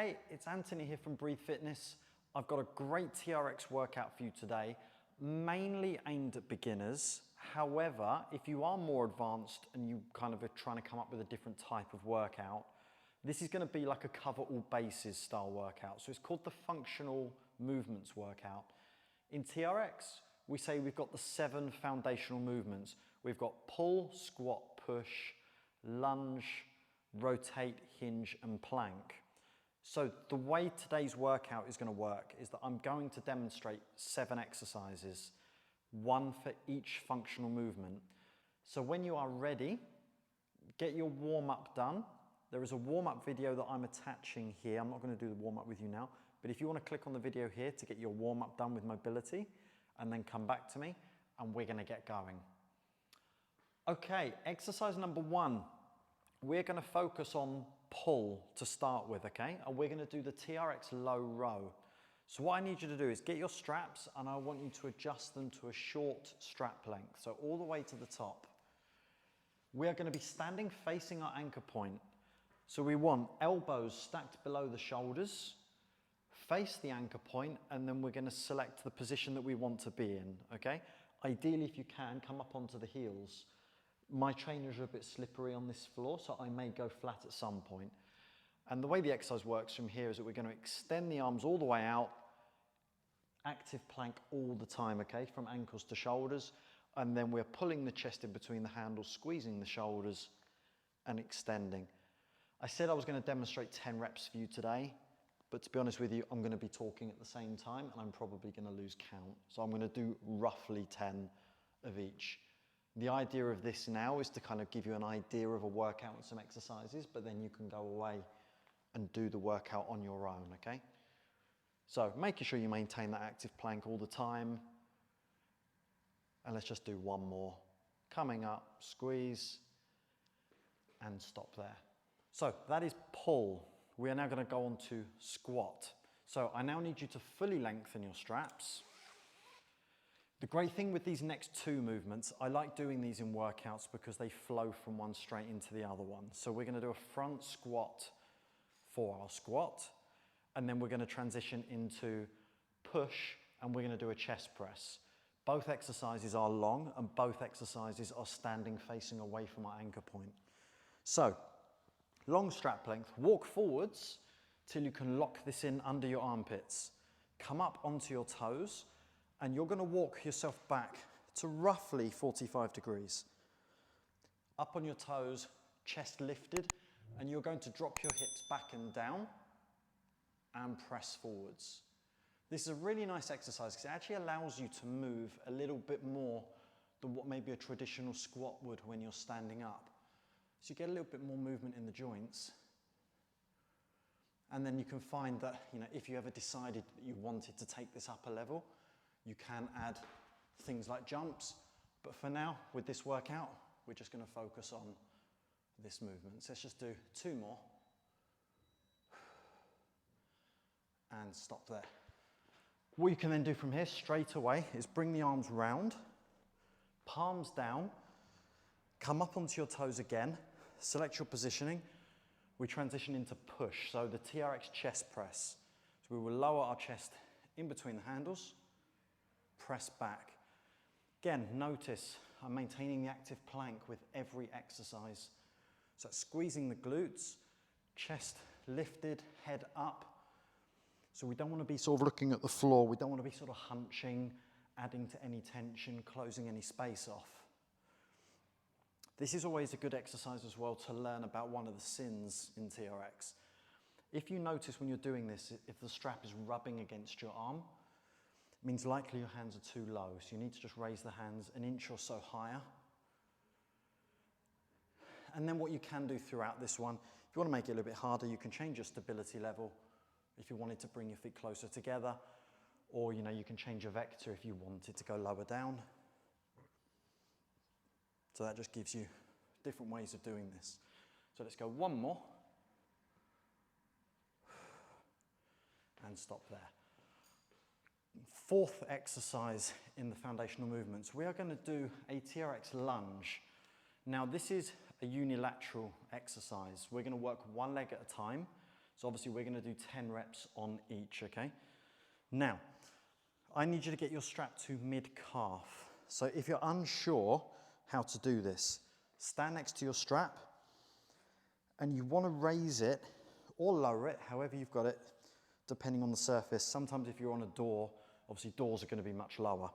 Hey, it's Anthony here from Breathe Fitness. I've got a great TRX workout for you today, mainly aimed at beginners. However, if you are more advanced and you kind of are trying to come up with a different type of workout, this is going to be like a cover all bases style workout. So it's called the functional movements workout. In TRX, we say we've got the 7 foundational movements. We've got pull, squat, push, lunge, rotate, hinge, and plank. So the way today's workout is going to work is that I'm going to demonstrate 7 exercises, 1 for each functional movement. So when you are ready, get your warm-up done. There is a warm-up video that I'm attaching here. I'm not going to do the warm-up with you now, but if you want to click on the video here to get your warm-up done with mobility, and then come back to me, and we're going to get going. Okay, exercise number 1. We're going to focus on pull to start with, okay? And we're going to do the TRX Low Row. So what I need you to do is get your straps, and I want you to adjust them to a short strap length, so all the way to the top. We are going to be standing facing our anchor point. So we want elbows stacked below the shoulders, face the anchor point, and then we're going to select the position that we want to be in, okay? Ideally, if you can, come up onto the heels. My trainers are a bit slippery on this floor, so I may go flat at some point. And the way the exercise works from here is that we're going to extend the arms all the way out, active plank all the time, okay, from ankles to shoulders, and then we're pulling the chest in between the handles, squeezing the shoulders and extending. I said I was going to demonstrate 10 reps for you today, but to be honest with you, I'm going to be talking at the same time and I'm probably going to lose count. So I'm going to do roughly 10 of each. The idea of this now is to kind of give you an idea of a workout and some exercises, but then you can go away and do the workout on your own, okay? So making sure you maintain that active plank all the time. And let's just do one more. Coming up, squeeze, and stop there. So that is pull. We are now going to go on to squat. So I now need you to fully lengthen your straps. The great thing with these next 2 movements, I like doing these in workouts because they flow from one straight into the other one. So we're going to do a front squat for our squat, and then we're going to transition into push, and we're going to do a chest press. Both exercises are long, and both exercises are standing facing away from our anchor point. So, long strap length, walk forwards till you can lock this in under your armpits. Come up onto your toes, and you're going to walk yourself back to roughly 45 degrees. Up on your toes, chest lifted, and you're going to drop your hips back and down and press forwards. This is a really nice exercise because it actually allows you to move a little bit more than what maybe a traditional squat would when you're standing up. So you get a little bit more movement in the joints. And then you can find that, if you ever decided that you wanted to take this up a level, you can add things like jumps. But for now, with this workout, we're just going to focus on this movement. So let's just do 2 more. And stop there. What you can then do from here straight away is bring the arms round, palms down, come up onto your toes again, select your positioning. We transition into push, so the TRX chest press. So we will lower our chest in between the handles, press back. Again, notice I'm maintaining the active plank with every exercise. So squeezing the glutes, chest lifted, head up. So we don't want to be sort of looking at the floor. We don't want to be sort of hunching, adding to any tension, closing any space off. This is always a good exercise as well to learn about one of the sins in TRX. If you notice when you're doing this, if the strap is rubbing against your arm, it means likely your hands are too low. So you need to just raise the hands an inch or so higher. And then what you can do throughout this one, if you want to make it a little bit harder, you can change your stability level if you wanted to bring your feet closer together, or you can change your vector if you wanted to go lower down. So that just gives you different ways of doing this. So let's go 1 more. And stop there. 4th exercise in the foundational movements, we are going to do a TRX Lunge. Now this is a unilateral exercise. We're going to work one leg at a time. So obviously we're going to do 10 reps on each, okay? Now, I need you to get your strap to mid-calf. So if you're unsure how to do this, stand next to your strap and you want to raise it or lower it, however you've got it, depending on the surface. Sometimes if you're on a door, obviously doors are going to be much lower.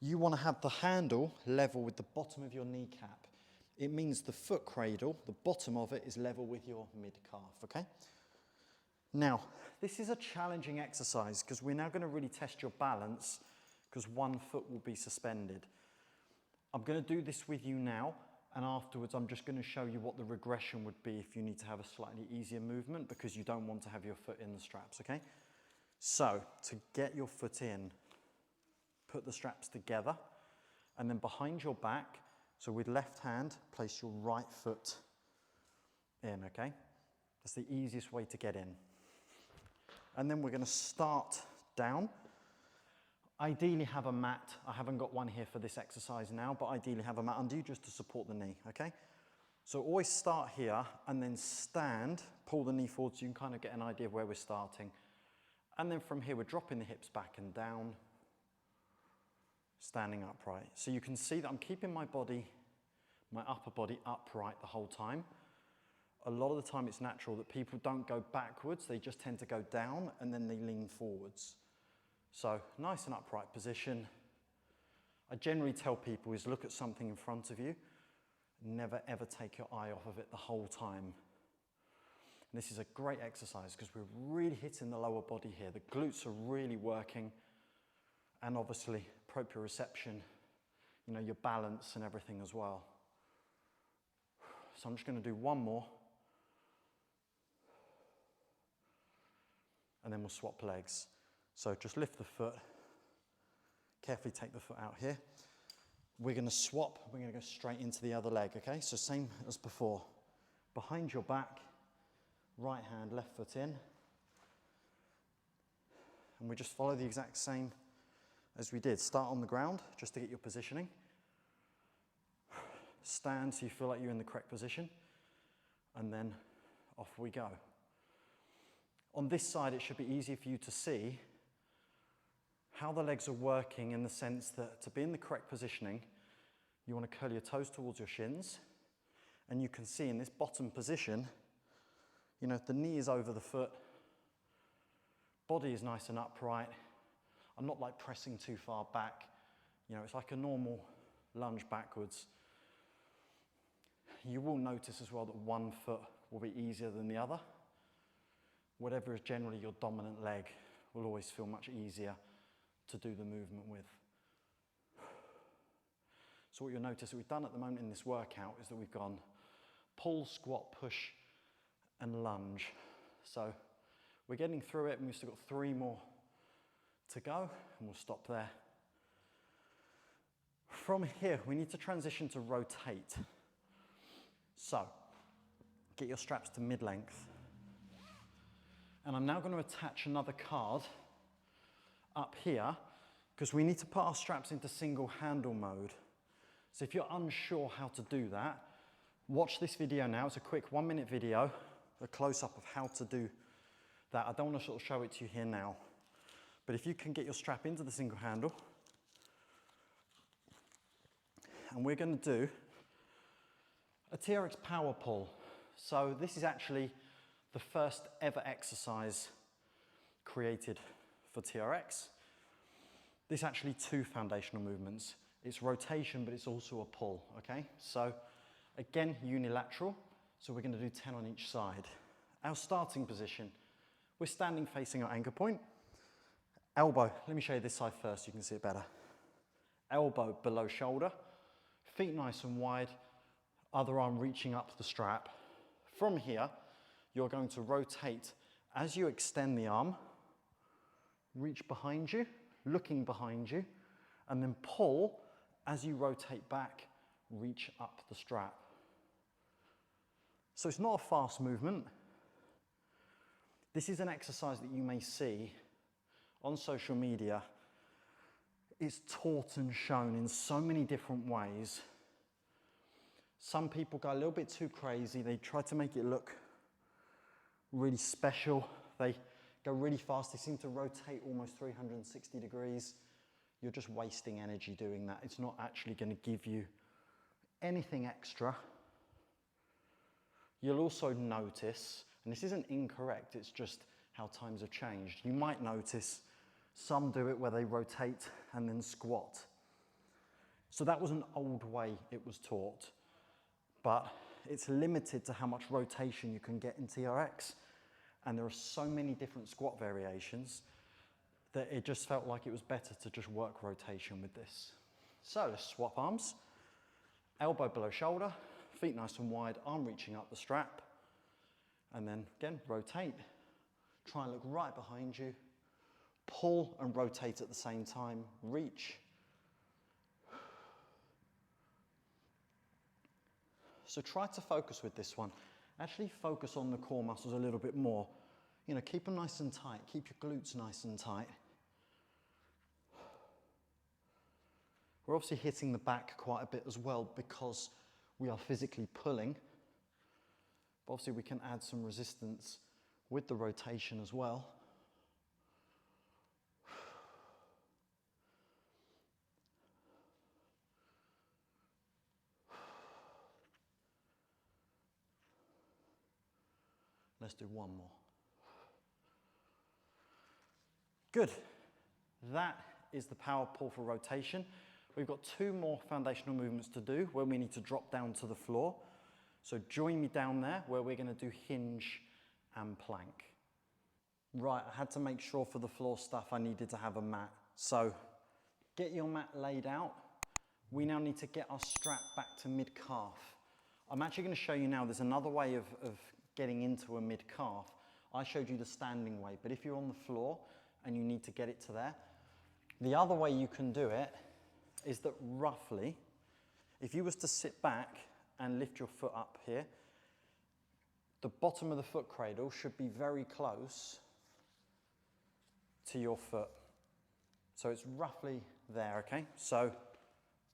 You want to have the handle level with the bottom of your kneecap. It means the foot cradle, the bottom of it, is level with your mid-calf, okay? Now, this is a challenging exercise because we're now going to really test your balance because one foot will be suspended. I'm going to do this with you now, and afterwards I'm just going to show you what the regression would be if you need to have a slightly easier movement because you don't want to have your foot in the straps, okay? So, to get your foot in, put the straps together, and then behind your back, so with left hand, place your right foot in, okay? That's the easiest way to get in. And then we're going to start down. Ideally have a mat. I haven't got one here for this exercise now, but ideally have a mat under you just to support the knee, okay? So always start here and then stand, pull the knee forward so you can kind of get an idea of where we're starting. And then from here, we're dropping the hips back and down, standing upright. So you can see that I'm keeping my body, my upper body upright the whole time. A lot of the time it's natural that people don't go backwards, they just tend to go down and then they lean forwards. So nice and upright position. I generally tell people is look at something in front of you, never ever take your eye off of it the whole time. And this is a great exercise because we're really hitting the lower body here. The glutes are really working and obviously proprioception, you know, your balance and everything as well. So I'm just going to do one more. And then we'll swap legs. So just lift the foot, carefully take the foot out here. We're going to swap, we're going to go straight into the other leg, okay? So same as before. Behind your back, right hand, left foot in. And we just follow the exact same as we did. Start on the ground, just to get your positioning. Stand so you feel like you're in the correct position. And then off we go. On this side, it should be easier for you to see how the legs are working in the sense that to be in the correct positioning, you want to curl your toes towards your shins. And you can see in this bottom position, you know, the knee is over the foot, body is nice and upright. I'm not like pressing too far back. You know, it's like a normal lunge backwards. You will notice as well that one foot will be easier than the other. Whatever is generally your dominant leg will always feel much easier to do the movement with. So what you'll notice that we've done at the moment in this workout is that we've gone pull, squat, push, and lunge. So we're getting through it and we've still got 3 more to go and we'll stop there. From here, we need to transition to rotate. So get your straps to mid-length. And I'm now going to attach another card up here because we need to put our straps into single handle mode. So if you're unsure how to do that, watch this video now. It's a quick 1-minute video, a close-up of how to do that. I don't want to sort of show it to you here now. But if you can get your strap into the single handle, and we're going to do a TRX power pull. So this is actually the first ever exercise created for TRX. There's actually 2 foundational movements. It's rotation, but it's also a pull, okay? So again, unilateral. So we're gonna do 10 on each side. Our starting position, we're standing facing our anchor point. Elbow, let me show you this side first so you can see it better. Elbow below shoulder, feet nice and wide, other arm reaching up the strap. From here, you're going to rotate as you extend the arm, reach behind you, looking behind you, and then pull as you rotate back, reach up the strap. So it's not a fast movement. This is an exercise that you may see on social media. It's taught and shown in so many different ways. Some people go a little bit too crazy. They try to make it look really special. They go really fast. They seem to rotate almost 360 degrees. You're just wasting energy doing that. It's not actually going to give you anything extra. You'll also notice, and this isn't incorrect, it's just how times have changed. You might notice some do it where they rotate and then squat. So that was an old way it was taught, but it's limited to how much rotation you can get in TRX. And there are so many different squat variations that it just felt like it was better to just work rotation with this. So let's swap arms. Elbow below shoulder, feet nice and wide, arm reaching up the strap. And then again, rotate. Try and look right behind you. Pull and rotate at the same time. Reach. So try to focus with this one. Actually focus on the core muscles a little bit more. You know, keep them nice and tight. Keep your glutes nice and tight. We're obviously hitting the back quite a bit as well because we are physically pulling. But obviously we can add some resistance with the rotation as well. Let's do one more. Good. That is the power pull for rotation. We've got 2 more foundational movements to do where we need to drop down to the floor. So join me down there where we're going to do hinge and plank. Right, I had to make sure for the floor stuff I needed to have a mat. So get your mat laid out. We now need to get our strap back to mid-calf. I'm actually going to show you now, there's another way of getting into a mid-calf. I showed you the standing way, but if you're on the floor and you need to get it to there, the other way you can do it is that roughly, if you was to sit back and lift your foot up here, the bottom of the foot cradle should be very close to your foot. So it's roughly there, okay? So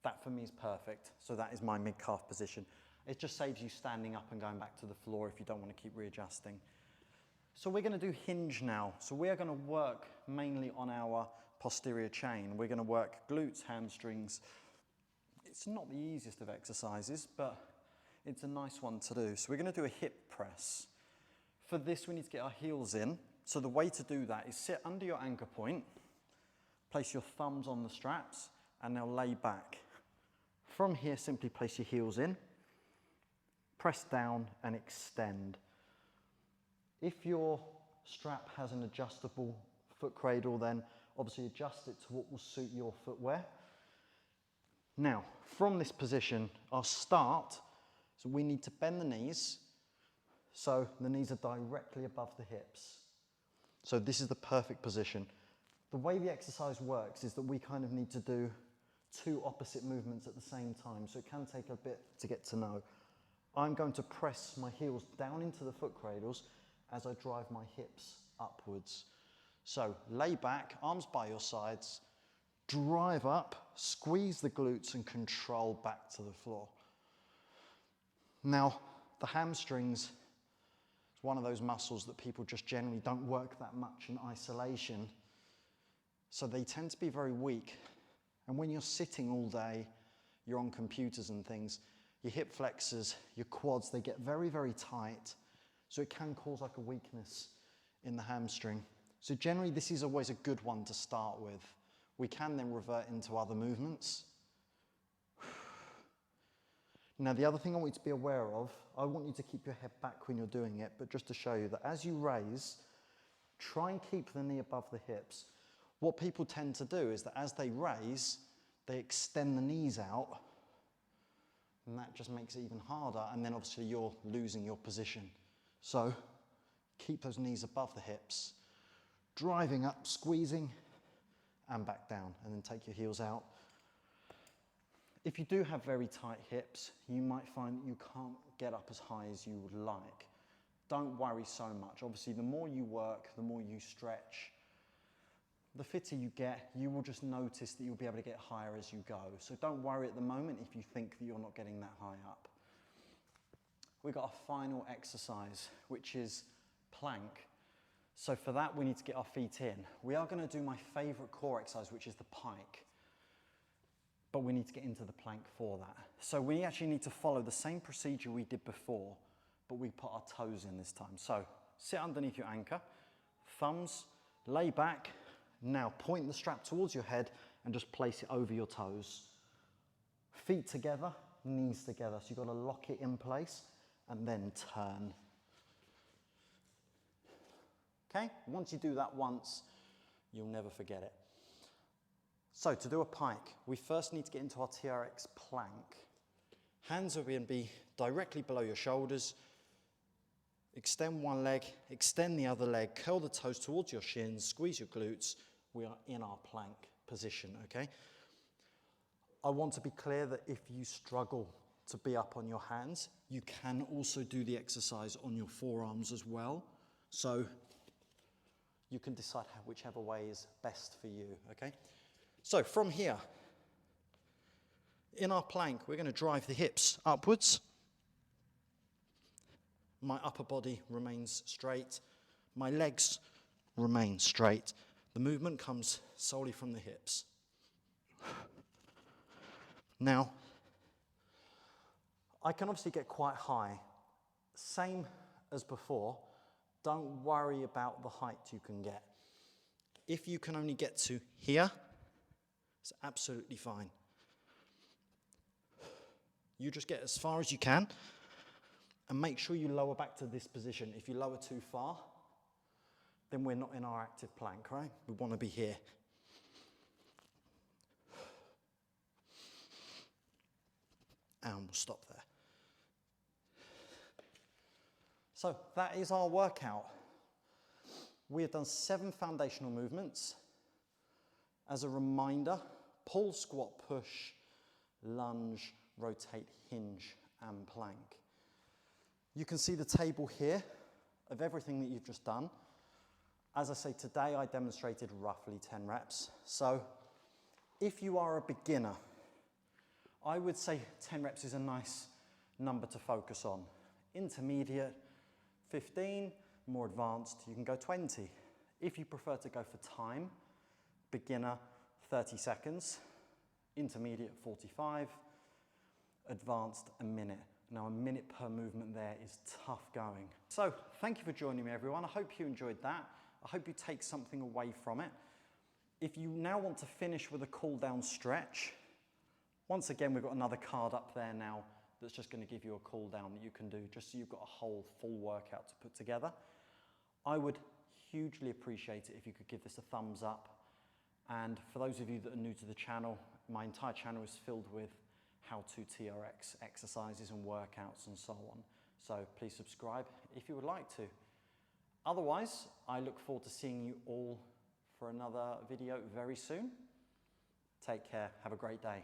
that for me is perfect. So that is my mid-calf position. It just saves you standing up and going back to the floor if you don't want to keep readjusting. So we're going to do hinge now. So we are going to work mainly on our posterior chain. We're going to work glutes, hamstrings. It's not the easiest of exercises, but it's a nice one to do. So we're going to do a hip press. For this, we need to get our heels in. So the way to do that is sit under your anchor point, place your thumbs on the straps, and now lay back. From here, simply place your heels in, press down and extend. If your strap has an adjustable foot cradle, then obviously adjust it to what will suit your footwear. Now, from this position, I'll start, so we need to bend the knees, so the knees are directly above the hips. So this is the perfect position. The way the exercise works is that we kind of need to do 2 opposite movements at the same time, so it can take a bit to get to know. I'm going to press my heels down into the foot cradles as I drive my hips upwards. So lay back, arms by your sides, drive up, squeeze the glutes and control back to the floor. Now, the hamstrings is one of those muscles that people just generally don't work that much in isolation. So they tend to be very weak. And when you're sitting all day, you're on computers and things, your hip flexors, your quads, they get very, very tight. So it can cause like a weakness in the hamstring. So generally, this is always a good one to start with. We can then revert into other movements. Now, the other thing I want you to be aware of, I want you to keep your head back when you're doing it, but just to show you that as you raise, try and keep the knee above the hips. What people tend to do is that as they raise, they extend the knees out, and that just makes it even harder, and then obviously you're losing your position. So keep those knees above the hips, driving up, squeezing, and back down, and then take your heels out. If you do have very tight hips, you might find that you can't get up as high as you would like. Don't worry so much. Obviously, the more you work, the more you stretch, the fitter you get, you will just notice that you'll be able to get higher as you go. So don't worry at the moment if you think that you're not getting that high up. We've got a final exercise, which is plank. So for that, we need to get our feet in. We are going to do my favorite core exercise, which is the pike. But we need to get into the plank for that. So we actually need to follow the same procedure we did before, but we put our toes in this time. So sit underneath your anchor, thumbs, lay back. Now point the strap towards your head and just place it over your toes. Feet together, knees together. So you've got to lock it in place and then turn. Okay, once you do that once, you'll never forget it. So to do a pike, we first need to get into our TRX plank. Hands are going to be directly below your shoulders. Extend one leg, extend the other leg, curl the toes towards your shins, squeeze your glutes. We are in our plank position, okay? I want to be clear that if you struggle to be up on your hands, you can also do the exercise on your forearms as well. So you can decide whichever way is best for you, okay? So from here, in our plank, we're going to drive the hips upwards. My upper body remains straight. My legs remain straight. The movement comes solely from the hips. Now, I can obviously get quite high. Same as before. Don't worry about the height you can get. If you can only get to here, it's absolutely fine. You just get as far as you can and make sure you lower back to this position. If you lower too far, then we're not in our active plank, right? We want to be here. And we'll stop there. So that is our workout. We have done 7 foundational movements. As a reminder, pull, squat, push, lunge, rotate, hinge, and plank. You can see the table here of everything that you've just done. As I say, today I demonstrated roughly 10 reps. So if you are a beginner, I would say 10 reps is a nice number to focus on. Intermediate, 15, more advanced, you can go 20. If you prefer to go for time, beginner, 30 seconds, intermediate, 45, advanced, a minute. Now, a minute per movement there is tough going. So, thank you for joining me, everyone. I hope you enjoyed that. I hope you take something away from it. If you now want to finish with a cool-down stretch, once again, we've got another card up there now that's just going to give you a cool down that you can do just so you've got a whole full workout to put together. I would hugely appreciate it if you could give this a thumbs up. And for those of you that are new to the channel, my entire channel is filled with how-to TRX exercises and workouts and so on. So please subscribe if you would like to. Otherwise, I look forward to seeing you all for another video very soon. Take care. Have a great day.